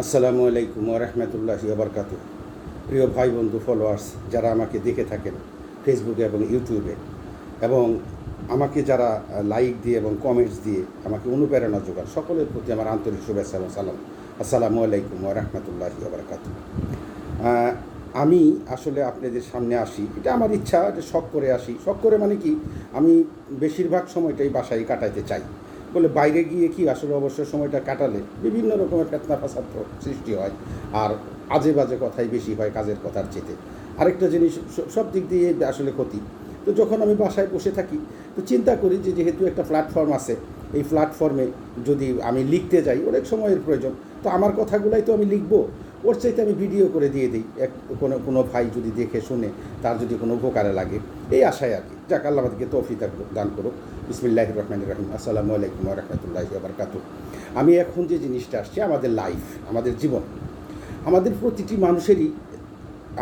আসসালামু আলাইকুম রহমতুল্লাহি ওবরকাতুহ। প্রিয় ভাই বন্ধু ফলোয়ার্স যারা আমাকে দেখে থাকেন ফেসবুকে এবং ইউটিউবে, এবং আমাকে যারা লাইক দিয়ে এবং কমেন্টস দিয়ে আমাকে অনুপ্রেরণা যোগান, সকলের প্রতি আমার আন্তরিক শুভেচ্ছা এবং সালাম। আসসালামু আলাইকুম রহমতুল্লাহি ওবরকাতুহ। আমি আসলে আপনাদের সামনে আসি, এটা আমার ইচ্ছা, যে শখ করে আসি। শখ করে মানে কি, আমি বেশিরভাগ সময়টাই বাসায় কাটাইতে চাই। বলে বাইরে গিয়ে কি আসলে অবসর সময়টা কাটালে বিভিন্ন রকমের ফেতনা ফাসাদ সৃষ্টি হয়, আর আজে বাজে কথাই বেশি হয় কাজের কথার চেতে। আরেকটা জিনিস, সব দিক দিয়ে আসলে ক্ষতি। তো যখন আমি বাসায় বসে থাকি, তো চিন্তা করি যে যেহেতু একটা প্ল্যাটফর্ম আছে, এই প্ল্যাটফর্মে যদি আমি লিখতে যাই, অনেক সময়ের প্রয়োজন, তো আমার কথাগুলাই তো আমি লিখবো, ওর চাইতে আমি ভিডিও করে দিয়ে দিই। কোনো ভাই যদি দেখে শুনে তার যদি কোনো উপকারে লাগে, এই আশায় আর কি। যাক, আল্লাহ আমাদেরকে তৌফিক দান করুক। বিসমিল্লাহির রহমানির রহিম। আসসালামু আলাইকুম রহমতুল্লাহি ওয়া বারাকাতুহু। আমি এখন যে জিনিসটা আসছে, আমাদের লাইফ, আমাদের জীবন, আমাদের প্রতিটি মানুষেরই,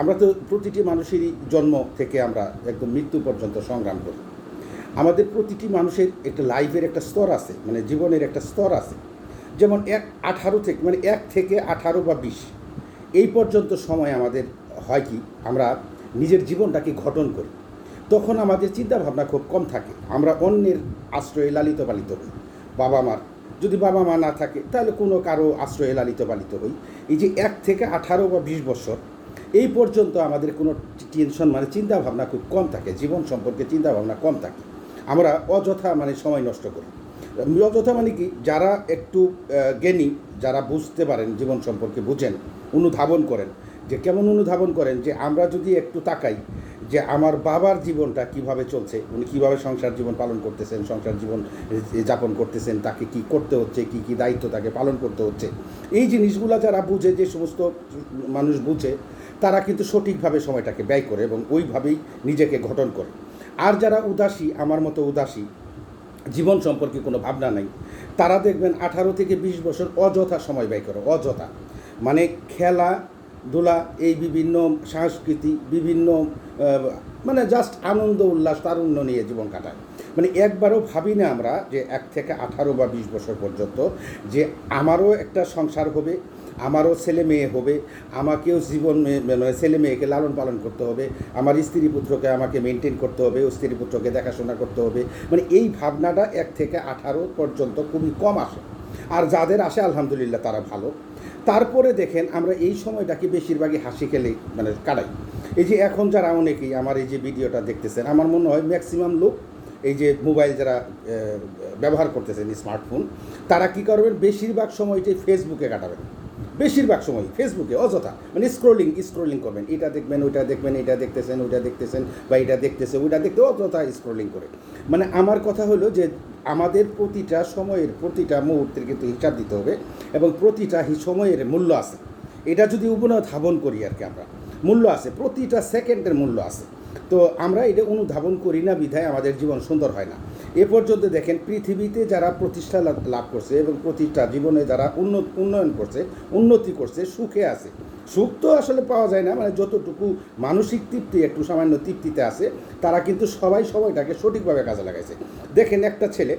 আমরা তো প্রতিটি মানুষেরই জন্ম থেকে আমরা একদম মৃত্যু পর্যন্ত সংগ্রাম করি। আমাদের প্রতিটি মানুষের একটা লাইফের একটা স্তর আছে, মানে জীবনের একটা স্তর আছে। যেমন 18 থেকে, মানে 1 থেকে 18 বা 20 এই পর্যন্ত সময় আমাদের হয় কি, আমরা নিজের জীবনটাকে গঠন করি। তখন আমাদের চিন্তাভাবনা খুব কম থাকে, আমরা অন্যের আশ্রয়ে লালিত পালিত হই। বাবা মার, যদি বাবা মা না থাকে তাহলে কোনো কারো আশ্রয়ে লালিত পালিত হই। এই যে 1 থেকে 18 বা 20 বছর এই পর্যন্ত আমাদের কোনো টেনশন, মানে চিন্তাভাবনা খুব কম থাকে, জীবন সম্পর্কে চিন্তাভাবনা কম থাকে। আমরা অযথা মানে সময় নষ্ট করি। অযথা মানে কি, যারা একটু জ্ঞানী, যারা বুঝতে পারেন, জীবন সম্পর্কে বুঝেন, অনুধাবন করেন, যে কেমন অনুধাবন করেন, যে আমরা যদি একটু তাকাই যে আমার বাবার জীবনটা কিভাবে চলছে, উনি কীভাবে সংসার জীবন পালন করতেছেন, সংসার জীবন যাপন করতেছেন, তাকে কি করতে হচ্ছে, কি কি দায়িত্ব তাকে পালন করতে হচ্ছে, এই জিনিসগুলো যারা বুঝে, যে সমস্ত মানুষ বুঝে, তারা কিন্তু সঠিকভাবে সময়টাকে ব্যয় করে এবং ওইভাবেই নিজেকে গঠন করে। আর যারা উদাসী, আমার মতো উদাসী, জীবন সম্পর্কে কোনো ভাবনা নাই, তারা দেখবেন 18 থেকে 20 বছর অযথা সময় ব্যয় করে। অযথা মানে খেলাধুলা, এই বিভিন্ন সংস্কৃতি, বিভিন্ন মানে জাস্ট আনন্দ উল্লাস তারুণ্য নিয়ে জীবন কাটায়। মানে একবারও ভাবি না আমরা যে 1 থেকে 18 বা 20 বছর পর্যন্ত যে আমারও একটা সংসার হবে, আমারও ছেলে মেয়ে হবে, আমাকেও জীবন, মানে ছেলে মেয়েকে লালন পালন করতে হবে, আমার স্ত্রী পুত্রকে আমাকে মেনটেন করতে হবে, ও স্ত্রী পুত্রকে দেখাশোনা করতে হবে। মানে এই ভাবনাটা 1 থেকে 18 পর্যন্ত খুবই কম আসে। আর যাদের আসে আলহামদুলিল্লাহ, তারা ভালো। তারপরে দেখেন আমরা এই সময়টাকে বেশিরভাগই হাসি খেলে মানে কাটাই। এই যে এখন যারা অনেকেই আমার এই যে ভিডিওটা দেখতেছেন, আমার মনে হয় ম্যাক্সিমাম লোক এই যে মোবাইল যারা ব্যবহার করতেছেন, স্মার্টফোন, তারা কী করবেন, বেশিরভাগ সময়টাই ফেসবুকে কাটাবেন। বেশিরভাগ সময় ফেসবুকে অযথা মানে স্ক্রোলিং করবেন, এটা দেখবেন, ওইটা দেখবেন, এটা দেখতেছেন, ওইটা দেখতেছেন, বা এটা দেখতেছে, ওইটা দেখতে, অযথা স্ক্রোলিং করে। মানে আমার কথা হলো যে আমাদের প্রতিটা সময়ের, প্রতিটা মুহূর্তের কিন্তু হিসাব দিতে হবে, এবং প্রতিটা সময়ের মূল্য আছে। এটা যদি অনুধাবন করি আর কি, আমরা মূল্য আছে, প্রতিটা সেকেন্ডের মূল্য আছে। তো আমরা এটা অনুধাবন করি না বিধায় আমাদের জীবন সুন্দর হয় না। এ পর্যন্ত দেখেন পৃথিবীতে যারা প্রতিষ্ঠা লাভ করছে এবং প্রতিটা জীবনে যারা উন্নয়ন করছে, উন্নতি করছে, সুখে আছে। সুখ তো আসলে পাওয়া যায় না, মানে যতটুকু মানসিক তৃপ্তি, একটু সামান্য তৃপ্তিতে আছে, তারা কিন্তু সবাই সময়টাকে সঠিকভাবে কাজে লাগাইছে। দেখেন একটা ছেলে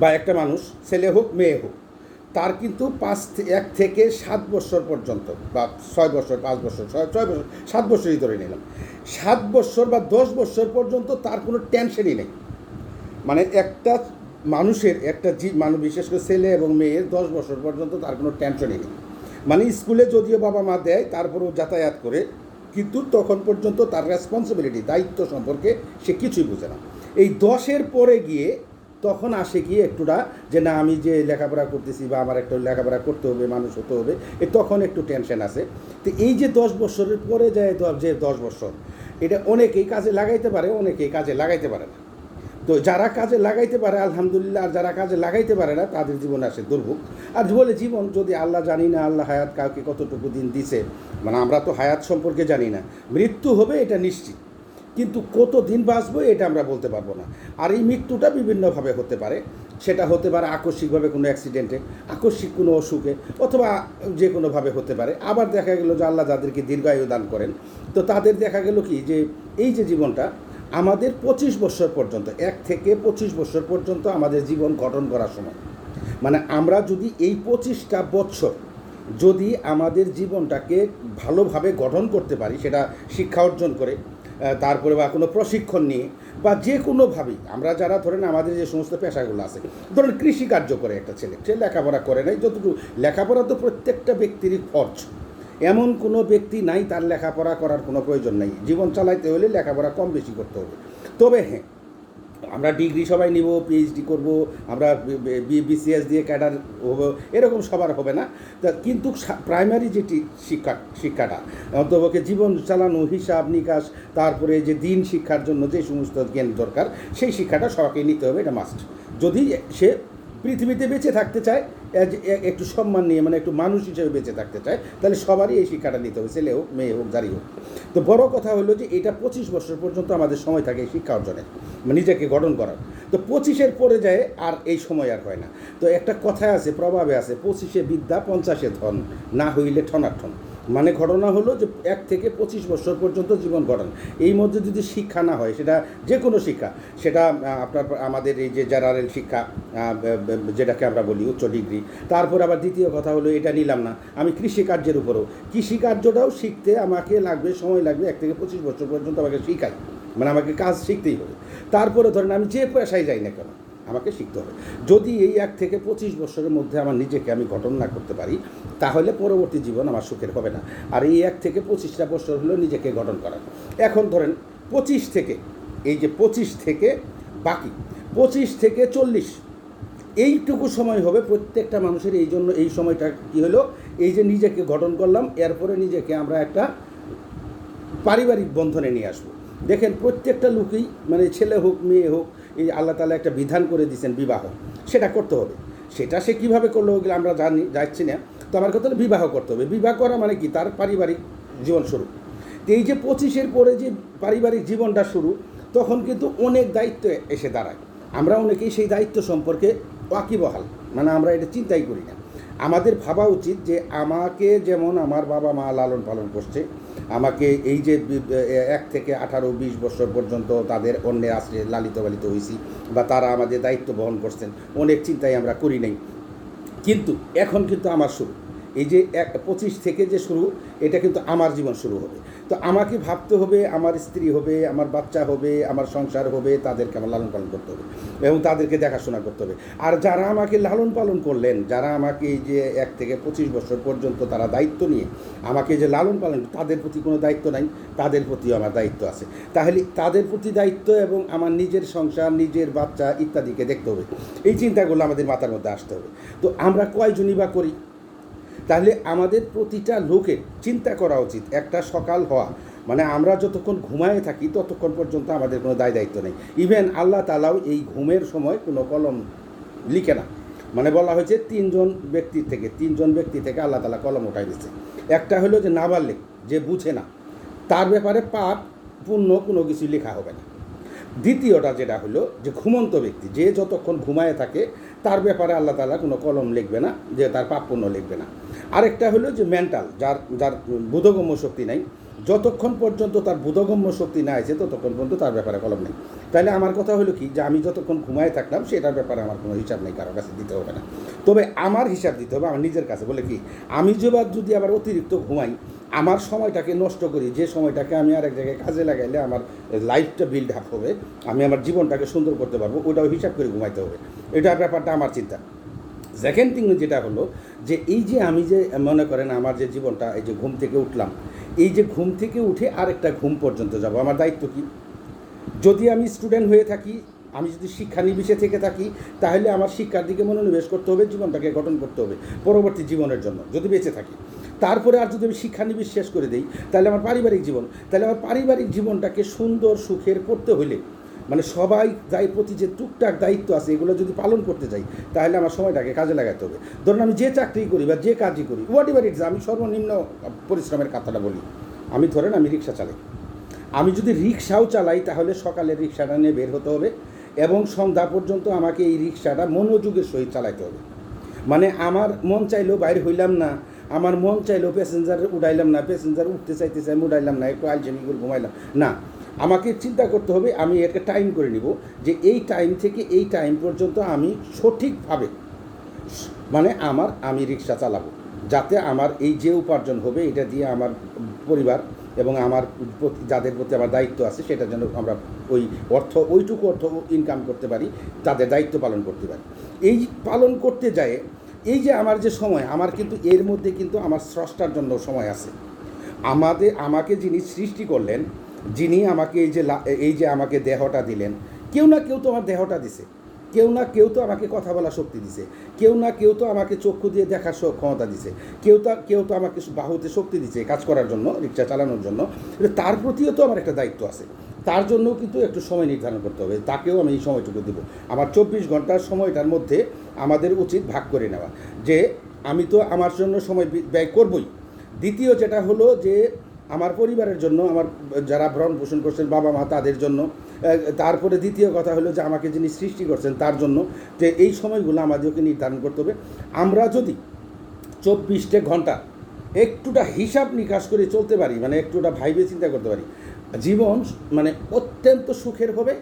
বা একটা মানুষ, ছেলে হোক মেয়ে হোক, তার কিন্তু 1 থেকে 7 বছর পর্যন্ত, বা 6 বছর, 5 বছর, 6 বছর, 7 বছরই ধরে নিলাম, 7 বছর বা 10 বছর পর্যন্ত তার কোনো টেনশনই নেই। মানে একটা মানুষের, একটা মানুষ, বিশেষ করে ছেলে এবং মেয়ের 10 বছর পর্যন্ত তার কোনো টেনশনই নেই। মানে স্কুলে যদিও বাবা মা দেয়, তারপরেও যাতায়াত করে, কিন্তু তখন পর্যন্ত তার রেসপন্সিবিলিটি, দায়িত্ব সম্পর্কে সে কিছুই বোঝে না। এই 10-এর পরে গিয়ে তখন আসে গিয়ে একটুটা, যে না আমি যে লেখাপড়া করতেছি, বা আমার একটা লেখাপড়া করতে হবে, মানুষ হতে হবে, তখন একটু টেনশন আছে। তো এই যে 10 বছরের পরে যায়, যে 10 বছর, এটা অনেকেই কাজে লাগাইতে পারে, অনেকেই কাজে লাগাইতে পারে না। তো যারা কাজে লাগাইতে পারে আলহামদুলিল্লাহ, আর যারা কাজে লাগাইতে পারে না, তাদের জীবনে আসে দুর্ভোগ। আর বলে জীবন যদি আল্লাহ, জানি না আল্লাহ হায়াত কাউকে কতটুকু দিন দিছে, মানে আমরা তো হায়াত সম্পর্কে জানি না। মৃত্যু হবে এটা নিশ্চিত, কিন্তু কত দিন বাঁচবো এটা আমরা বলতে পারবো না। আর এই মৃত্যুটা বিভিন্নভাবে হতে পারে। সেটা হতে পারে আকস্মিকভাবে কোনো অ্যাক্সিডেন্টে, আকস্মিক কোনো অসুখে, অথবা যে কোনোভাবে হতে পারে। আবার দেখা গেল যে আল্লাহ যাদেরকে দীর্ঘায়ু দান করেন, তো তাদের দেখা গেল কি, যে এই যে জীবনটা আমাদের 25 বছর পর্যন্ত, 1 থেকে 25 বছর পর্যন্ত আমাদের জীবন গঠন করার সময়। মানে আমরা যদি এই 25টা বছর যদি আমাদের জীবনটাকে ভালোভাবে গঠন করতে পারি, সেটা শিক্ষা অর্জন করে, তারপরে বা কোনো প্রশিক্ষণ নিয়ে, বা যে কোনোভাবেই আমরা যারা ধরেন আমাদের যে সমস্ত পেশাগুলো আছে, ধরেন কৃষিকার্য করে একটা ছেলে, সে লেখাপড়া করে নাই, যতটুকু লেখাপড়া তো প্রত্যেকটা ব্যক্তিরই ফরজ, এমন কোনো ব্যক্তি নাই তার লেখাপড়া করার কোনো প্রয়োজন নাই। জীবন চালাইতে হলে লেখাপড়া কম বেশি করতে হবে। তবে হ্যাঁ, আমরা ডিগ্রি সবাই নিব, পিএইচডি করব, আমরা বিসিএস দিয়ে ক্যাডার হবো, এরকম সবার হবে না। কিন্তু প্রাইমারি যেটি শিক্ষাটা অন্তপক্ষে জীবন চালানো, হিসাব নিকাশ, তারপরে যে দিন শিক্ষার জন্য যে সমস্ত জ্ঞান দরকার, সেই শিক্ষাটা সবাইকে নিতে হবে, এটা মাস্ট। যদি সে পৃথিবীতে বেঁচে থাকতে চায়, একটু সম্মান নিয়ে, মানে একটু মানুষ হিসেবে বেঁচে থাকতে চায়, তাহলে সবারই এই শিক্ষাটা নিতে হবে, ছেলে হোক মেয়ে হোক যারই হোক। তো বড় কথা হলো যে এটা 25 বছর পর্যন্ত আমাদের সময় থাকে শিক্ষা অর্জনের, নিজেকে গঠন করার। তো 25-এর পরে যায় আর এই সময় আর হয় না। তো একটা কথায় আছে, প্রভাবে আছে, 25-এ বিদ্যা 50-এ ধন, না হইলে ঠনাঠন। মানে ঘটনা হলো যে 1 থেকে 25 বছর পর্যন্ত জীবন গঠন, এই মধ্যে যদি শিক্ষা না হয়, সেটা যে কোনো শিক্ষা, সেটা আপনার আমাদের এই যে জেনারেল শিক্ষা যেটাকে আমরা বলি উচ্চ ডিগ্রি, তারপর আবার দ্বিতীয় কথা হলো, এটা নিলাম না আমি কৃষিকার্যের উপরও, কৃষিকার্যটাও শিখতে আমাকে লাগবে, সময় লাগবে 1 থেকে 25 বছর পর্যন্ত আমাকে শিখাই, মানে আমাকে কাজ শিখতেই হবে। তারপরে ধরেন আমি যে পেশায় যাই না কেন, আমাকে শিখতে হবে। যদি এই 1 থেকে 25 বছরের মধ্যে আমার নিজেকে আমি গঠন না করতে পারি, তাহলে পরবর্তী জীবন আমার সুখের হবে না। আর এই 1 থেকে 25টা বছর হলো নিজেকে গঠন করা। এখন ধরেন 25 থেকে, এই যে 25 থেকে বাকি 25 থেকে 40, এইটুকু সময় হবে প্রত্যেকটা মানুষের। এই জন্য এই সময়টা কী হলো, এই যে নিজেকে গঠন করলাম, এরপরে নিজেকে আমরা একটা পারিবারিক বন্ধনে নিয়ে আসবো। দেখেন প্রত্যেকটা লোকই, মানে ছেলে হোক মেয়ে হোক, এই আল্লাহ তাআলা একটা বিধান করে দিয়েছেন বিবাহ, সেটা করতে হবে। সেটা সে কীভাবে করলো ওগুলো আমরা যাচ্ছি না। তো আমার কথা হলো বিবাহ করতে হবে। বিবাহ করা মানে কি, তার পারিবারিক জীবন শুরু। তো এই যে 25-এর পরে যে পারিবারিক জীবনটা শুরু, তখন কিন্তু অনেক দায়িত্ব এসে দাঁড়ায়। আমরা অনেকেই সেই দায়িত্ব সম্পর্কে ওয়াকিবহাল, মানে আমরা এটা চিন্তাই করি না। আমাদের ভাবা উচিত যে আমাকে যেমন আমার বাবা মা লালন পালন করছে, আমাকে এই যে 1 থেকে 18-20 বছর পর্যন্ত তাদের অন্যের আশ্রয়ে লালিত পালিত হয়েছি, বা তারা আমাদের দায়িত্ব বহন করছেন, অনেক চিন্তাই আমরা করি নাই। কিন্তু এখন কিন্তু আমার শুরু, এই যে 25 থেকে যে শুরু, এটা কিন্তু আমার জীবন শুরু হবে। তো আমাকে ভাবতে হবে, আমার স্ত্রী হবে, আমার বাচ্চা হবে, আমার সংসার হবে, তাদেরকে আমার লালন পালন করতে হবে এবং তাদেরকে দেখাশোনা করতে হবে। আর যারা আমাকে লালন পালন করলেন, যারা আমাকে এই যে 1 থেকে 25 বছর পর্যন্ত তারা দায়িত্ব নিয়ে আমাকে যে লালন পালন, তাদের প্রতি কোনো দায়িত্ব নাই, তাদের প্রতিও আমার দায়িত্ব আছে। তাহলে তাদের প্রতি দায়িত্ব এবং আমার নিজের সংসার, নিজের বাচ্চা ইত্যাদিকে দেখতে হবে। এই চিন্তাগুলো আমাদের মাথার মধ্যে আসতে হবে। তো আমরা কয়জনই বা করি? তাহলে আমাদের প্রতিটা লোকের চিন্তা করা উচিত, একটা সকাল হওয়া মানে আমরা যতক্ষণ ঘুমায়ে থাকি ততক্ষণ পর্যন্ত আমাদের কোনো দায়িত্ব নেই। ইভেন আল্লাহ তাআলাও এই ঘুমের সময় কোনো কলম লিখে না। মানে বলা হয়েছে 3 জন ব্যক্তি থেকে আল্লাহ তাআলা কলম উঠাই দিচ্ছে। একটা হলো যে নাবালেগ, যে বুঝে না, তার ব্যাপারে পাপ পুণ্য কোনো কিছু লেখা হবে না। দ্বিতীয়টা যেটা হলো যে ঘুমন্ত ব্যক্তি, যে যতক্ষণ ঘুমায়ে থাকে তার ব্যাপারে আল্লাহ তাআলা কোনো কলম লিখবে না, যে তার পাপ পুণ্য লিখবে না। আরেকটা হলো যে মেন্টাল, যার বোধগম্য শক্তি নাই, যতক্ষণ পর্যন্ত তার বোধগম্য শক্তি না আছে ততক্ষণ পর্যন্ত তার ব্যাপারে কলম নেই। তাহলে আমার কথা হলো কি, যে আমি যতক্ষণ ঘুমায় থাকলাম সেটার ব্যাপারে আমার কোনো হিসাব নেই, কারোর কাছে দিতে হবে না। তবে আমার হিসাব দিতে হবে আমার নিজের কাছে। বলে কি, আমি যদি আবার অতিরিক্ত ঘুমাই, আমার সময়টাকে নষ্ট করি, যে সময়টাকে আমি আর এক জায়গায় কাজে লাগাইলে আমার লাইফটা বিল্ড আপ হবে, আমি আমার জীবনটাকে সুন্দর করতে পারবো, ওটাও হিসাব করে ঘুমাইতে হবে। এটা ব্যাপারটা আমার চিন্তা। সেকেন্ড থিং যেটা হলো যে এই যে আমি যে মনে করেন আমার যে জীবনটা, এই যে ঘুম থেকে উঠলাম, এই যে ঘুম থেকে উঠে আরেকটা ঘুম পর্যন্ত যাব, আমার দায়িত্ব কী? যদি আমি স্টুডেন্ট হয়ে থাকি, আমি যদি শিক্ষানিবিশে থেকে থাকি, তাহলে আমার শিক্ষার দিকে মনোনিবেশ করতে হবে, জীবনটাকে গঠন করতে হবে পরবর্তী জীবনের জন্য, যদি বেঁচে থাকি। তারপরে আর যদি আমি শিক্ষানিবিশ শেষ করে দিই, তাহলে আমার পারিবারিক জীবনটাকে সুন্দর সুখের করতে হলে, মানে সবাই প্রতি যে টুকটাক দায়িত্ব আছে এগুলো যদি পালন করতে যাই, তাহলে আমার সময়টাকে কাজে লাগাতে হবে। ধরুন আমি যে চাকরি করি বা যে কাজই করি, হোয়াট এভার ইটস, আমি সর্বনিম্ন পরিশ্রমের কথাটা বলি। আমি রিক্সা চালাই, আমি যদি রিক্সাও চালাই, তাহলে সকালের রিক্সাটা নিয়ে বের হতে হবে এবং সন্ধ্যা পর্যন্ত আমাকে এই রিক্সাটা মনোযোগের সহিত চালাইতে হবে। মানে আমার মন চাইলেও বাইরে হইলাম না, আমার মন চাইলেও প্যাসেঞ্জার উঠাইলাম না, প্যাসেঞ্জার উঠতে চাইতেছে আমি উঠাইলাম না, একটু আলসেমি করে ঘুমাইলাম না। আমাকে চিন্তা করতে হবে, আমি একটা টাইম করে নিব যে এই টাইম থেকে এই টাইম পর্যন্ত আমি সঠিকভাবে, মানে আমি রিক্সা চালাবো। যাতে আমার এই যে উপার্জন হবে এটা দিয়ে আমার পরিবার এবং আমার যাদের প্রতি আমার দায়িত্ব আছে সেটা যেন আমরা ওইটুকু অর্থ ইনকাম করতে পারি, তাদের দায়িত্ব পালন করতে পারি। এই পালন করতে যায় এই যে আমার যে সময়, আমার কিন্তু এর মধ্যে কিন্তু আমার স্রষ্টার জন্য সময় আছে। আমাকে যিনি সৃষ্টি করলেন, যিনি আমাকে এই যে আমাকে দেহটা দিলেন, কেউ না কেউ তো আমার দেহটা দিছে, কেউ না কেউ তো আমাকে কথা বলা শক্তি দিছে, কেউ না কেউ তো আমাকে চক্ষু দিয়ে দেখার ক্ষমতা দিছে, কেউ তো আমাকে বাহুতে শক্তি দিছে কাজ করার জন্য, রিক্সা চালানোর জন্য। তার প্রতিও তো আমার একটা দায়িত্ব আছে, তার জন্যও কিন্তু একটু সময় নির্ধারণ করতে হবে, তাকেও আমি এই সময়টুকু দেবো। আমার 24 ঘন্টার সময়টার মধ্যে আমাদের উচিত ভাগ করে নেওয়া, যে আমি তো আমার জন্য সময় ব্যয় করবই। দ্বিতীয় যেটা হলো যে আমার পরিবারের জন্য, আমার যারা ভরণ পোষণ করছেন বাবা মা তাদের জন্য। তারপরে দ্বিতীয় কথা হলো যে আমাকে যিনি সৃষ্টি করছেন তার জন্য, যে এই সময়গুলো আমাদেরকে নির্ধারণ করতে হবে। আমরা যদি 24 ঘন্টা একটুটা হিসাব নিকাশ করে চলতে পারি, মানে একটুটা ভাইবে চিন্তা করতে পারি, জীবন মানে অত্যন্ত সুখের হবে,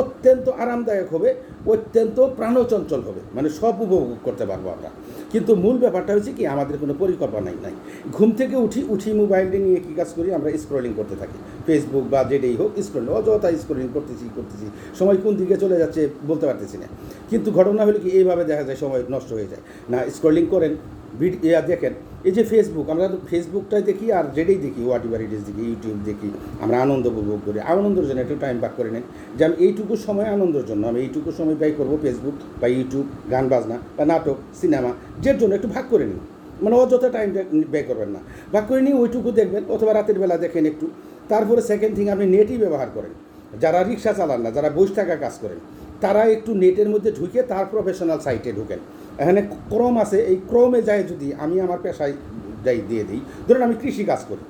অত্যন্ত আরামদায়ক হবে, অত্যন্ত প্রাণচঞ্চল হবে, মানে সব উপভোগ করতে পারবো আমরা। কিন্তু মূল ব্যাপারটা হচ্ছে কি, আমাদের কোনো পরিকল্পনাই নাই। ঘুম থেকে উঠি মোবাইলটা নিয়ে কী কাজ করি, আমরা স্ক্রলিং করতে থাকি, ফেসবুক বা যেটাই হোক স্ক্রলিং, অযথা স্ক্রলিং করতেছি, সময় কোন দিকে চলে যাচ্ছে বলতে পারতেছি না। কিন্তু ঘটনা হলো কি, এইভাবে দেখা যায় সময় নষ্ট হয়ে যায়। না স্ক্রলিং করেন, দেখেন এই যে ফেসবুক, আমরা ফেসবুকটাই দেখি আর যেটাই দেখি, হোয়াট এভার ইট ইজ দেখি, ইউটিউব দেখি, আমরা আনন্দ উপভোগ করি। আনন্দের জন্য একটু টাইম ভাগ করে নেন, যে আমি এইটুকু সময় আনন্দের জন্য আমি এইটুকু সময় ব্যয় করবো ফেসবুক বা ইউটিউব, গান বাজনা বা নাটক সিনেমা, যের জন্য একটু ভাগ করে নিন। মানে অযথা টাইম ব্যয় করবেন না, ভাগ করে নিয়ে ওইটুকু দেখবেন, অথবা রাতের বেলা দেখেন একটু। তারপরে সেকেন্ড থিং, আপনি নেটই ব্যবহার করেন। যারা রিক্সা চালান না, যারা বসে থাকা কাজ করেন, তারা একটু নেটের মধ্যে ঢুকে তার প্রফেশনাল সাইটে ঢুকেন। এখানে ক্রোম আছে, এই ক্রোমে যায় যদি আমি আমার পেশায় দিয়ে দিই, ধরুন আমি কৃষি কাজ করি,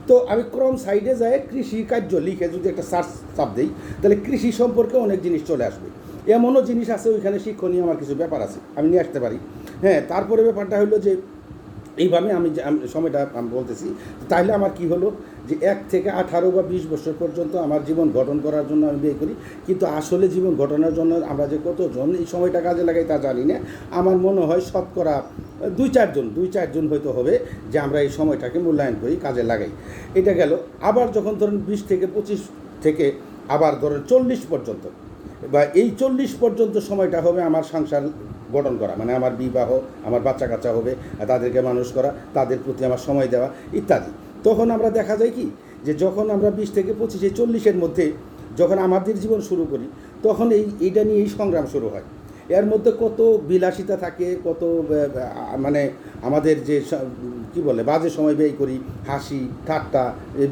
তো আমি ক্রোম সাইডে যায় কৃষি কার্য লিখে যদি একটা সার্চ চাপ দিই, তাহলে কৃষি সম্পর্কে অনেক জিনিস চলে আসবে। এমনও জিনিস আছে ওইখানে শিক্ষণীয় আমার কিছু ব্যাপার আছে, আমি নিয়ে আসতে পারি। হ্যাঁ, তারপরে ব্যাপারটা হলো যে এইভাবে আমি সময়টা আমি বলতেছি, তাহলে আমার কি হলো যে 1 থেকে 18 বা 20 বছর পর্যন্ত আমার জীবন গঠন করার জন্য আমি ব্যয় করি। কিন্তু আসলে জীবন গঠনের জন্য আমরা যে কতজন এই সময়টা কাজে লাগাই তা জানি না। আমার মনে হয় শতকরা 2-4 জন হয়তো হবে যে আমরা এই সময়টাকে মূল্যায়ন করি, কাজে লাগাই। এটা গেল। আবার যখন ধরেন 20 থেকে 25 থেকে আবার ধরেন 40 পর্যন্ত, বা এই 40 পর্যন্ত সময়টা হবে আমার সংসার গঠন করা, মানে আমার বিবাহ, আমার বাচ্চা কাচ্চা হবে, তাদেরকে মানুষ করা, তাদের প্রতি আমার সময় দেওয়া ইত্যাদি। তখন আমরা দেখা যায় কি, যে যখন আমরা 20 থেকে 25, 40-এর মধ্যে যখন আমাদের জীবন শুরু করি, তখন এইটা নিয়ে এই সংগ্রাম শুরু হয়। এর মধ্যে কত বিলাসিতা থাকে, কত মানে আমাদের যে কি বলে বাজে সময় ব্যয় করি, হাসি ঠাট্টা,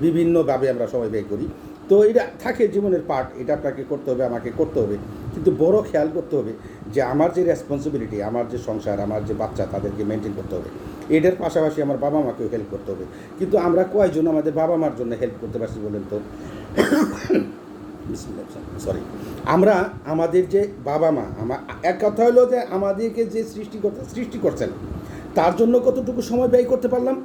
বিভিন্নভাবে আমরা সময় ব্যয় করি। তো এটা থাকে জীবনের পার্ট, এটা আপনাকে করতে হবে, আমাকে করতে হবে। কিন্তু বড় খেয়াল করতে হবে যে আমার যে রেসপন্সিবিলিটি, আমার যে সংসার, আমার যে বাচ্চা, তাদেরকে মেনটেন করতে হবে। এটার পাশাপাশি আমার বাবা মাকেও হেল্প করতে হবে। কিন্তু আমরা কয়জন আমাদের বাবা মার জন্য হেল্প করতে পারছি বলেন তো? সরি, আমরা আমাদের যে বাবা মা, এক কথা হলো যে আমাদেরকে যে সৃষ্টি করছেন তার জন্য কতটুকু সময় ব্যয় করতে পারলাম,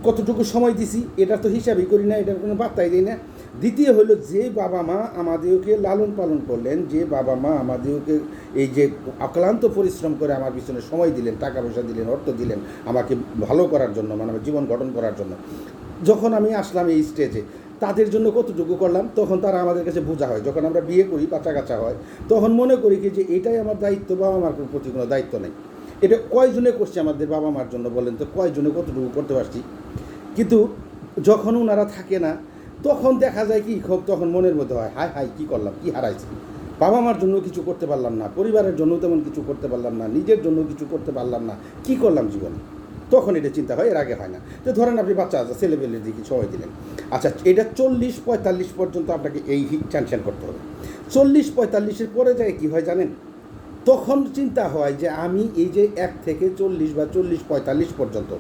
কতটুকু সময় দিছি, এটা তো হিসাবই করি না, এটার কোনো বার্তাই দিই না। দ্বিতীয় হলো যে বাবা মা আমাদেরকে লালন পালন করলেন, যে বাবা মা আমাদেরকে এই যে অক্লান্ত পরিশ্রম করে আমার পিছনে সময় দিলেন, টাকা পয়সা দিলেন, অর্থ দিলেন আমাকে ভালো করার জন্য, মানে আমার জীবন গঠন করার জন্য, যখন আমি আসলাম এই স্টেজে তাদের জন্য কতটুকু করলাম, তখন তারা আমাদের কাছে বোঝা হয়। যখন আমরা বিয়ে করি, বাচ্চা কাচ্চা হয়, তখন মনে করি কি যে এটাই আমার দায়িত্ব, বাবা মার প্রতি কোনো দায়িত্ব নেই। এটা কয়জনে করছে আমাদের বাবা মার জন্য বলেন তো, কয়জনে কতটুকু করতে পারছি? কিন্তু যখন ওনারা থাকে না, তখন দেখা যায় কি, তখন মনের মধ্যে হয় হায় হায় কী করলাম, কী হারাইছি, বাবা মার জন্য কিছু করতে পারলাম না, পরিবারের জন্য তেমন কিছু করতে পারলাম না, নিজের জন্য কিছু করতে পারলাম না, কী করলাম জীবনে। তখন এটা চিন্তা হয়, এর আগে হয় না। তো ধরেন আপনি বাচ্চা আছে, ছেলেপেলের দিকে সময় দিলেন, আচ্ছা এটা 40-45 পর্যন্ত আপনাকে এই টেনশন করতে হবে। 40-45-এর পরে যায় কী হয় জানেন, তখন চিন্তা হয় যে আমি এই যে 1 থেকে 40 বা 40-45 পর্যন্ত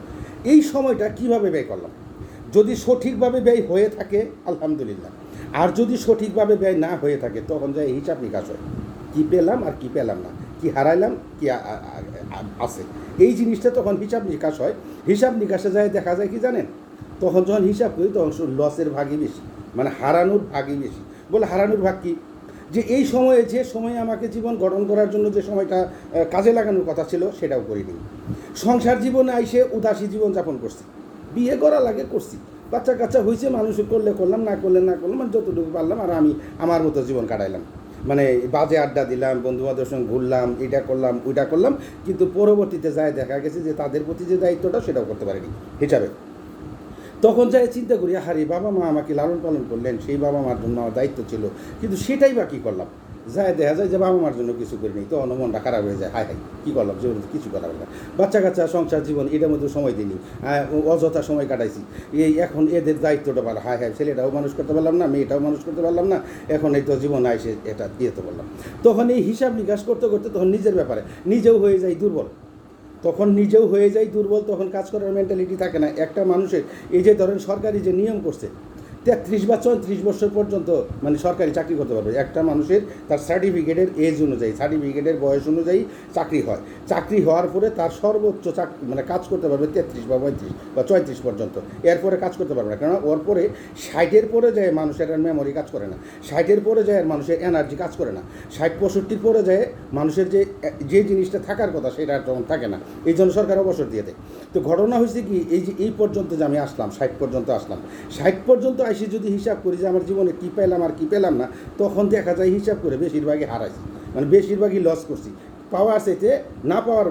এই সময়টা কিভাবে ব্যয় করলাম। যদি সঠিকভাবে ব্যয় হয়ে থাকে আলহামদুলিল্লাহ, আর যদি সঠিকভাবে ব্যয় না হয়ে থাকে তখন যায় হিসাব নিকাশ হয়, কী পেলাম আর কী পেলাম না, কী হারাইলাম, কী আছে, এই জিনিসটা তখন হিসাব নিকাশ হয়। হিসাব নিকাশে যায় দেখা যায় কি জানেন, তখন যখন হিসাব করি তখন লসের ভাগই বেশি, মানে হারানোর ভাগই বেশি। বলে হারানোর ভাগ কী, যে এই সময়ে যে সময়ে আমাকে জীবন গঠন করার জন্য যে সময়টা কাজে লাগানোর কথা ছিল সেটাও করিনি। সংসার জীবনে আইসে উদাসী জীবনযাপন করছি, বিয়ে করা লাগে করছি, বাচ্চা কাচ্চা হয়েছে, মানুষ করলে করলাম, না করলে না করলাম, মানে যতটুকু পারলাম আর আমি আমার মতো জীবন কাটাইলাম। মানে বাজে আড্ডা দিলাম, বন্ধুবান্ধবের সঙ্গে ঘুরলাম, এটা করলাম ওইটা করলাম, কিন্তু পরবর্তীতে যায় দেখা গেছে যে তাদের প্রতি যে দায়িত্বটা সেটাও করতে পারিনি হিসাবে। তখন যাই চিন্তা করি, হারি বাবা মা আমাকে লালন পালন করলেন, সেই বাবা মার জন্য আমার দায়িত্ব ছিল, কিন্তু সেটাই বা কী করলাম? যায় দেখা যায় যে বাবা মার জন্য কিছু করিনি, তো মনটা খারাপ হয়ে যায়, হাই হাই কী করলাম, জীবনে কিছু করা হলো না। বাচ্চা কাচ্চা সংসার জীবন এটার মধ্যে সময় দিইনি, অযথা সময় কাটাইছি। এই এখন এদের দায়িত্বটা ভালো, হাই হাই ছেলেটাও মানুষ করতে পারলাম না, মেয়েটাও মানুষ করতে পারলাম না, এখন এই তো জীবন আইসে এটা দিয়ে তো বললাম। তখন এই হিসাব নিকাশ করতে করতে তখন নিজের ব্যাপারে নিজেও হয়ে যায় দুর্বল, তখন কাজ করার মেন্টালিটি থাকে না একটা মানুষের। এই যে ধরেন সরকারি যে নিয়ম করছে 33 বা 34 বছর পর্যন্ত মানে সরকারি চাকরি করতে পারবে একটা মানুষের, তার সার্টিফিকেটের এজ অনুযায়ী, সার্টিফিকেটের বয়স অনুযায়ী চাকরি হয়। চাকরি হওয়ার পরে তার সর্বোচ্চ মানে কাজ করতে পারবে 33 বা 35 বা 34 পর্যন্ত, এরপরে কাজ করতে পারবে না। কারণ ওর পরে 60-এর পরে যায় মানুষের আর মেমোরি কাজ করে না, 60-এর পরে যায় আর মানুষের এনার্জি কাজ করে না, 60-65 পরে যায় মানুষের যে জিনিসটা থাকার কথা সেটা আর তখন থাকে না, এই জন্য সরকার অবসর দিয়ে দেয়। তো ঘটনা হয়েছে কি, এই পর্যন্ত যে আমি আসলাম, 60 পর্যন্ত আসলাম, 60 পর্যন্ত এসে যদি হিসাব করি যে আমার জীবনে কী পেলাম আর কী পেলাম না, তখন দেখা যায় হিসাব করে বেশিরভাগই হারাইছি, মানে বেশিরভাগই লস করছি। পাওয়ার চাইতে না পাওয়ার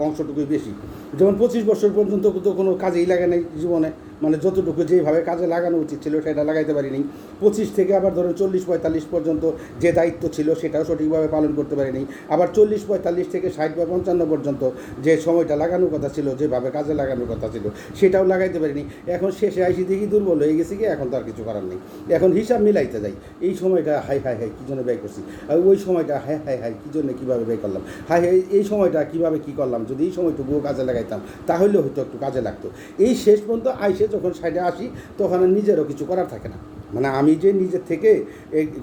অংশটুকুই বেশি। যেমন 25 বছর পর্যন্ত তো কোনো কাজেই লাগে নাই জীবনে, মানে যতটুকু যেভাবে কাজে লাগানো উচিত ছিল সেটা লাগাইতে পারিনি। 25 থেকে আবার ধরুন 40-45 পর্যন্ত যে দায়িত্ব ছিল সেটাও সঠিকভাবে পালন করতে পারিনি। আবার 40-45 থেকে 60 বা 55 পর্যন্ত যে সময়টা লাগানোর কথা ছিল, যেভাবে কাজে লাগানোর কথা ছিল সেটাও লাগাইতে পারিনি। এখন শেষে আইসি দেখি দুর্বল হয়ে গেছি, কি এখন তো আর কিছু করার নেই। এখন হিসাব মিলাইতে যাই, এই সময়টা হাই হাই হাই কী জন্য ব্যয় করছি, আর ওই সময়টা হাই হাই হাই কী জন্য কীভাবে ব্যয় করলাম, হাই হাই এই সময়টা কীভাবে কী করলাম, যদি এই সময়টুকুও কাজে লাগাইতাম তাহলে হয়তো একটু কাজে লাগতো। এই শেষ পর্যন্ত আইসে যখন সাইডে আসি তখন আর নিজেরও কিছু করার থাকে না, মানে আমি যে নিজের থেকে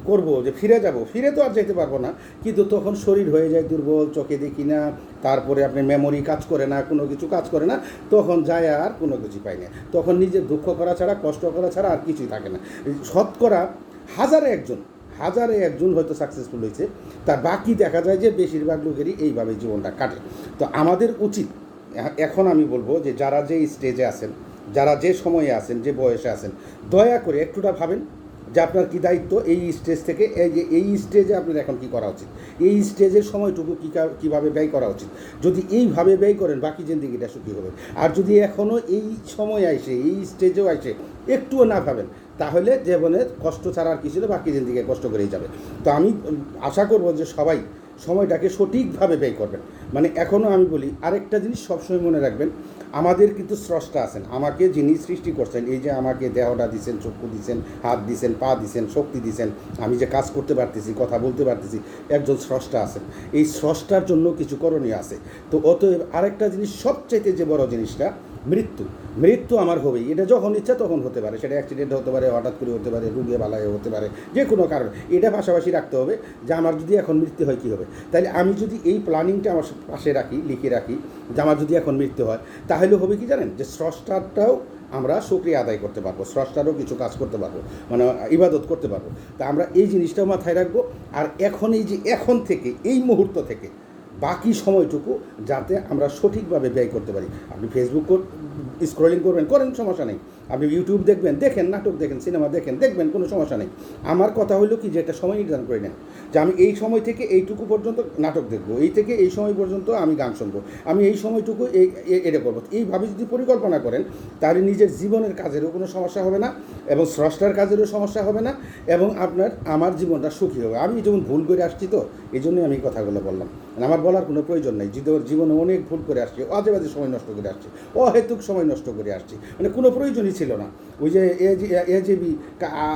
করব যে ফিরে যাব, ফিরে তো আর যেতে পারবো না, কিন্তু তখন শরীর হয়ে যায় দুর্বল, চোখে দেখি না, তারপরে আপনার মেমোরি কাজ করে না, কোনো কিছু কাজ করে না, তখন যায় আর কোনো কিছু পাই না, তখন নিজের দুঃখ করা ছাড়া, কষ্ট করা ছাড়া আর কিছুই থাকে না। শতকরা হাজারে একজন হয়তো সাকসেসফুল হয়েছে, তার বাকি দেখা যায় যে বেশিরভাগ লোকেরই এইভাবে জীবনটা কাটে। তো আমাদের উচিত, এখন আমি বলবো যে যারা যে স্টেজে আছেন, যারা যে সময়ে আছেন, যে বয়সে আছেন, দয়া করে একটুটা ভাবেন যে আপনার কী দায়িত্ব এই স্টেজ থেকে, এই স্টেজে আপনার এখন কী করা উচিত, এই স্টেজের সময়টুকু কীভাবে ব্যয় করা উচিত। যদি এইভাবে ব্যয় করেন বাকি জিন্দিগিটা সুখী হবে। আর যদি এখনও এই সময় আইসে, এই স্টেজেও আইসে একটুও না ভাবেন, তাহলে জীবনের কষ্ট ছাড়া আর কিছু বাকি জিন্দিগি কষ্ট করেই যাবে। তো আমি আশা করব যে সবাই সময়টাকে সঠিকভাবে ব্যয় করবেন। মানে এখনও আমি বলি আরেকটা জিনিস সবসময় মনে রাখবেন, আমাদের কিন্তু স্রষ্টা আছেন, আমাকে যিনি সৃষ্টি করছেন, এই যে আমাকে দেহটা দিছেন, চক্ষু দিছেন, হাত দিছেন, পা দিছেন, শক্তি দিছেন, আমি যে কাজ করতে পারতেছি, কথা বলতে পারতেছি, একজন স্রষ্টা আছেন। এই স্রষ্টার জন্য কিছু করণীয় আছে। তো অতএব আরেকটা জিনিস, সবচাইতে যে বড় জিনিসটা, মৃত্যু আমার হবেই, এটা যখন ইচ্ছা তখন হতে পারে, সেটা অ্যাক্সিডেন্ট হতে পারে, হঠাৎ করে হতে পারে, রুগে বালায় হতে পারে, যে কোনো কারণে। এটা পাশাপাশি রাখতে হবে যে আমার যদি এখন মৃত্যু হয় কী হবে। তাহলে আমি যদি এই প্ল্যানিংটা আমার পাশে রাখি, লিখে রাখি যে আমার যদি এখন মৃত্যু হয়, তাহলে হবে কি জানেন, যে স্রষ্টারটাও আমরা শুকরিয়া আদায় করতে পারবো, স্রষ্টারও কিছু কাজ করতে পারবো, মানে ইবাদত করতে পারবো। তা আমরা এই জিনিসটাও মাথায় রাখবো। আর এখন থেকে এই মুহূর্ত থেকে বাকি সময়টুকু যাতে আমরা সঠিকভাবে ব্যয় করতে পারি। আপনি ফেসবুক স্ক্রলিং করেন, সমস্যা নেই। আপনি ইউটিউব দেখবেন, নাটক দেখেন, সিনেমা দেখবেন, কোনো সমস্যা নেই। আমার কথা হলো কি, যে একটা সময় নির্ধারণ করে নেন যে আমি এই সময় থেকে এইটুকু পর্যন্ত নাটক দেখবো, এই থেকে এই সময় পর্যন্ত আমি গান শুনবো, আমি এই সময়টুকু এটা করবো। এইভাবে যদি পরিকল্পনা করেন তাহলে নিজের জীবনের কাজেরও কোনো সমস্যা হবে না, এবং স্রষ্টার কাজেরও সমস্যা হবে না, এবং আমার জীবনটা সুখী হবে। আমি যেমন ভুল করে আসছি, তো এই জন্যই আমি কথাগুলো বললাম। আমার বলার কোনো প্রয়োজন নেই, জীবনে অনেক ভুল করে আসছি, আজে বাজে সময় নষ্ট করে আসছি, অহেতুক সময় নষ্ট করে আসছি, মানে কোনো প্রয়োজনই ছিল না। ওই যে AJB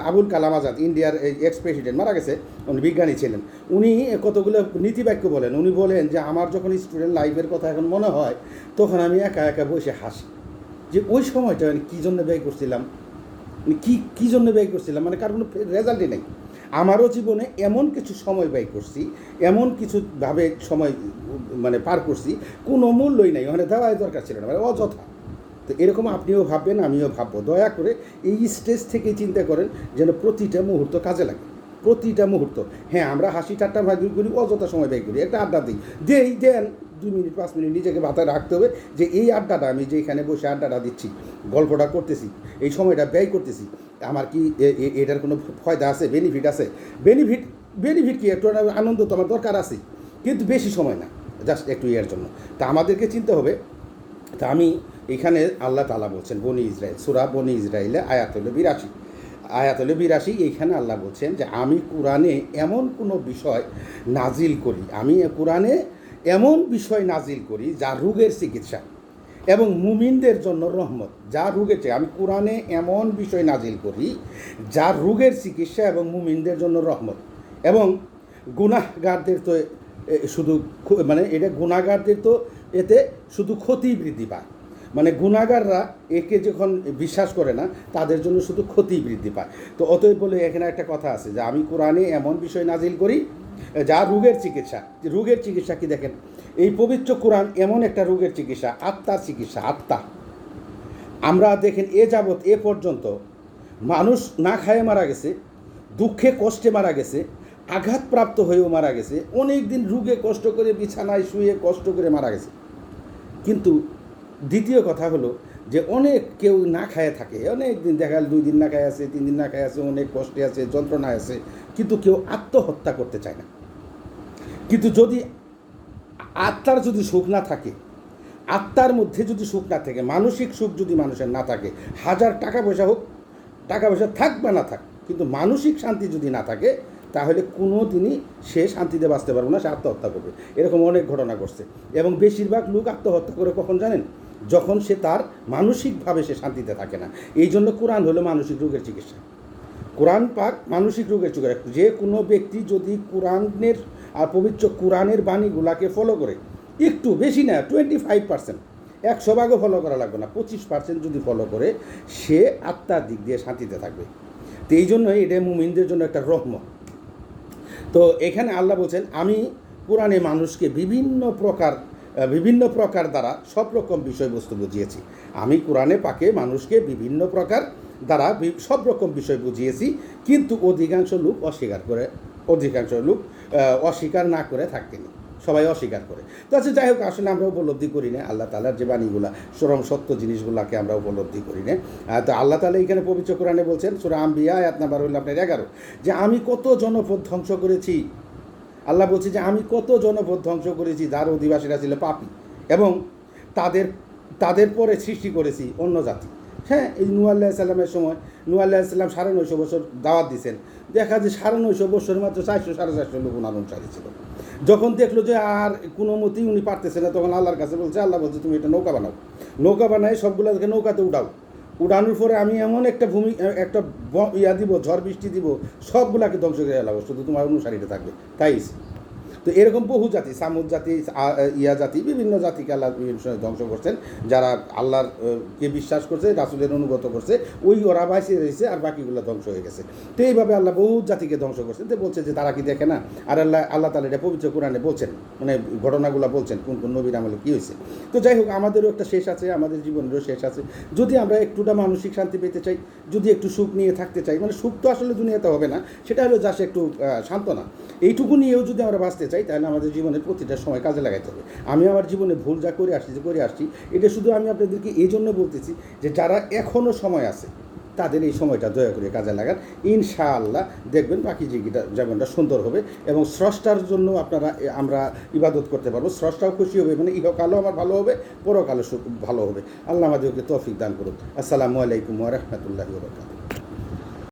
আবুল কালাম আজাদ, ইন্ডিয়ার এক্স প্রেসিডেন্ট, মারা গেছে, উনি বিজ্ঞানী ছিলেন। উনি কতগুলো নীতিবাক্য বলেন। উনি বলেন যে আমার যখন স্টুডেন্ট লাইফের কথা এখন মনে হয়, তখন আমি একা একা বসে হাসি, যে ওই সময়টা আমি কী জন্য ব্যয় করছিলাম, কী জন্য ব্যয় করছিলাম, মানে কার কোনো রেজাল্টই নেই। আমারও জীবনে এমন কিছু সময় ব্যয় করছি, এমন কিছুভাবে সময় মানে পার করছি, কোনো মূল্যই নাই, মানে দেওয়াই দরকার ছিল না, মানে অযথা। তো এরকম আপনিও ভাববেন, আমিও ভাববো। দয়া করে এই স্টেজ থেকে চিন্তা করেন যেন প্রতিটা মুহূর্ত কাজে লাগে। প্রতিটা মুহূর্ত। হ্যাঁ, আমরা হাসি ঠাট্টা ভাগ করি, অযথা সময় ব্যয় করি, একটা আড্ডা দিই, দেন 2 মিনিট 5 মিনিট নিজেকে মাথায় রাখতে হবে যে এই আড্ডাটা আমি যে এখানে বসে আড্ডাটা দিচ্ছি, গল্পটা করতেছি, এই সময়টা ব্যয় করতেছি, আমার কি এটার কোনো ফায়দা আছে, বেনিফিট আছে? বেনিফিট কি, একটু আনন্দ তো আমার দরকার আছে, কিন্তু বেশি সময় না, জাস্ট একটু ইয়ের জন্য। তা আমাদেরকে চিন্তা হবে। তা আমি এখানে আল্লাহ তাআলা বলছেন বনি ইসরাইল, সূরা বনি ইসরাইলে আয়াত হলো 82 এইখানে আল্লাহ বলছেন যে আমি কোরআনে এমন কোনো বিষয় নাজিল করি, যা রোগের চিকিৎসা এবং মুমিনদের জন্য রহমত। যা রোগের আমি কোরআনে এমন বিষয় নাজিল করি যা রোগের চিকিৎসা এবং মুমিনদের জন্য রহমত, এবং গুনাহগারদের তো শুধু এটা গুনাহগারদের তো এতে শুধু ক্ষতি বৃদ্ধি পায়। গুনাহগাররা একে যখন বিশ্বাস করে না, তাদের জন্য শুধু ক্ষতি বৃদ্ধি পায়। তো অতএব বলে এখানে একটা কথা আছে যে আমি কোরআনে এমন বিষয় নাজিল করি যা রোগের চিকিৎসা কি দেখেন, এই পবিত্র কোরআন এমন একটা রোগের চিকিৎসা, আত্মার চিকিৎসা। আত্মা আমরা দেখেন এ পর্যন্ত মানুষ না খায়ে মারা গেছে, দুঃখে কষ্টে মারা গেছে, আঘাতপ্রাপ্ত হয়েও মারা গেছে, অনেক দিন রোগে কষ্ট করে বিছানায় শুয়ে কষ্ট করে মারা গেছে। কিন্তু দ্বিতীয় কথা হলো যে অনেক কেউ না খায়ে থাকে, অনেক দিন দেখা গেল 2 দিন না খায় আছে, 3 দিন না খায় আছে, অনেক কষ্টে আছে, যন্ত্রণায় আছে, কিন্তু কেউ আত্মহত্যা করতে চায় না। কিন্তু যদি আত্মার যদি সুখ না থাকে, আত্মার মধ্যে যদি সুখ না থাকে, মানসিক সুখ যদি মানুষের না থাকে, হাজার টাকা পয়সা থাক বা না থাক, কিন্তু মানসিক শান্তি যদি না থাকে, তাহলে কোনো দিনই সে শান্তিতে বাঁচতে পারবে না, সে আত্মহত্যা করবে। এরকম অনেক ঘটনা ঘটছে, এবং বেশিরভাগ লোক আত্মহত্যা করে কখন জানেন? যখন সে তার মানসিকভাবে সে শান্তিতে থাকে না। এই জন্য কোরআন হলো মানসিক রোগের চিকিৎসা। কোরআন পাক মানসিক রোগের চিকিৎসা। যে কোনো ব্যক্তি যদি কোরআনের আর পবিত্র কোরআনের বাণীগুলাকে ফলো করে, একটু বেশি না, 25%, 100 ভাগও ফলো করা লাগবে না, 25% যদি ফলো করে, সে আত্মার দিক দিয়ে শান্তিতে থাকবে। তো এই জন্যই এটা মুমিনদের জন্য একটা রহমত। তো এখানে আল্লাহ বলছেন আমি কোরআনে মানুষকে বিভিন্ন প্রকার দ্বারা সব রকম বিষয়বস্তু বুঝিয়েছি। আমি কোরআনে পাকে মানুষকে বিভিন্ন প্রকার দ্বারা সব রকম বিষয় বুঝিয়েছি, কিন্তু অধিকাংশ লোক অস্বীকার না করে থাকেনি, সবাই অস্বীকার করে। তো আচ্ছা, যাই হোক, আসলে আমরা উপলব্ধি করি না আল্লাহ তাআলার যে বাণীগুলা, চরম সত্য জিনিসগুলাকে আমরা উপলব্ধি করি না। তো আল্লাহ তাআলা এখানে পবিত্র কোরআনে বলছেন, সূরা আম্বিয়া আয়াত নাম্বার হলো আপনার 11, যে আমি কত জনপদ ধ্বংস করেছি। আল্লাহ বলছে যে আমি কত জনপদ ধ্বংস করেছি যার অধিবাসীরা ছিল পাপী, এবং তাদের পরে সৃষ্টি করেছি অন্য জাতি। হ্যাঁ, এই নূহ আলাইহিস সালামের সময় নূহ আলাইহিস সালাম 950 বছর দাওয়াত দিয়েছেন, দেখা যায় 950 বছরের মাত্র 400-450 লোক ওনার অনুসারী ছিল। যখন দেখলো যে আর কোনো মতেই উনি পারতেছে না, তখন আল্লাহর কাছে বলছে, আল্লাহ বলছে তুমি এটা নৌকা বানাই সবগুলোকে নৌকাতে উড়ানোর পরে আমি এমন একটা দিব, ঝড় বৃষ্টি দিব, সবগুলাকে ধ্বংস করে এলাবো, শুধু তোমার অনুসারীটা থাকবে। তাই তো এরকম বহু জাতি, সামুদ জাতি, জাতি, বিভিন্ন জাতিকে আল্লাহ বিভিন্ন সময় ধ্বংস করছেন, যারা আল্লাহর কে বিশ্বাস করছে, রাসূলের অনুগত করছে, ওরা বাইসে রয়েছে, আর বাকিগুলো ধ্বংস হয়ে গেছে। তো এইভাবে আল্লাহ বহু জাতিকে ধ্বংস করছেন। তো বলছে যে তারা কি দেখে না? আর আল্লাহ তাআলা এটা পবিত্র কোরআনে বলছেন, ঘটনাগুলো বলছেন কোন কোন নবীর আমলে কী হয়েছে। তো যাই হোক, আমাদেরও একটা শেষ আছে, আমাদের জীবনেরও শেষ আছে। যদি আমরা একটুটা মানসিক শান্তি পেতে চাই, যদি একটু সুখ নিয়ে থাকতে চাই, সুখ তো আসলে দুনিয়াতে হবে না, সেটা হলো জাস্ট একটু সান্ত্বনা, এইটুকু নিয়েও যদি আমরা বাঁচতে চাই, তাহলে আমাদের জীবনের প্রতিটা সময় কাজে লাগাইতে হবে। আমি আমার জীবনে ভুল যা করে আসছি, এটা শুধু আমি আপনাদেরকে এই জন্য বলতেছি যে যারা এখনও সময় আছে, তাদের এই সময়টা দয়া করে কাজে লাগান। ইনশাআল্লাহ দেখবেন বাকি জীবনটা সুন্দর হবে, এবং স্রষ্টার জন্য আমরা ইবাদত করতে পারবো, স্রষ্টাও খুশি হবে, ইহকালও আমার ভালো হবে, পরকালও ভালো হবে। আল্লাহ আমাদেরকে তৌফিক দান করুন। আসসালামু আলাইকুম ওয়া রাহমাতুল্লাহি ওয়া বারাকাতুহু।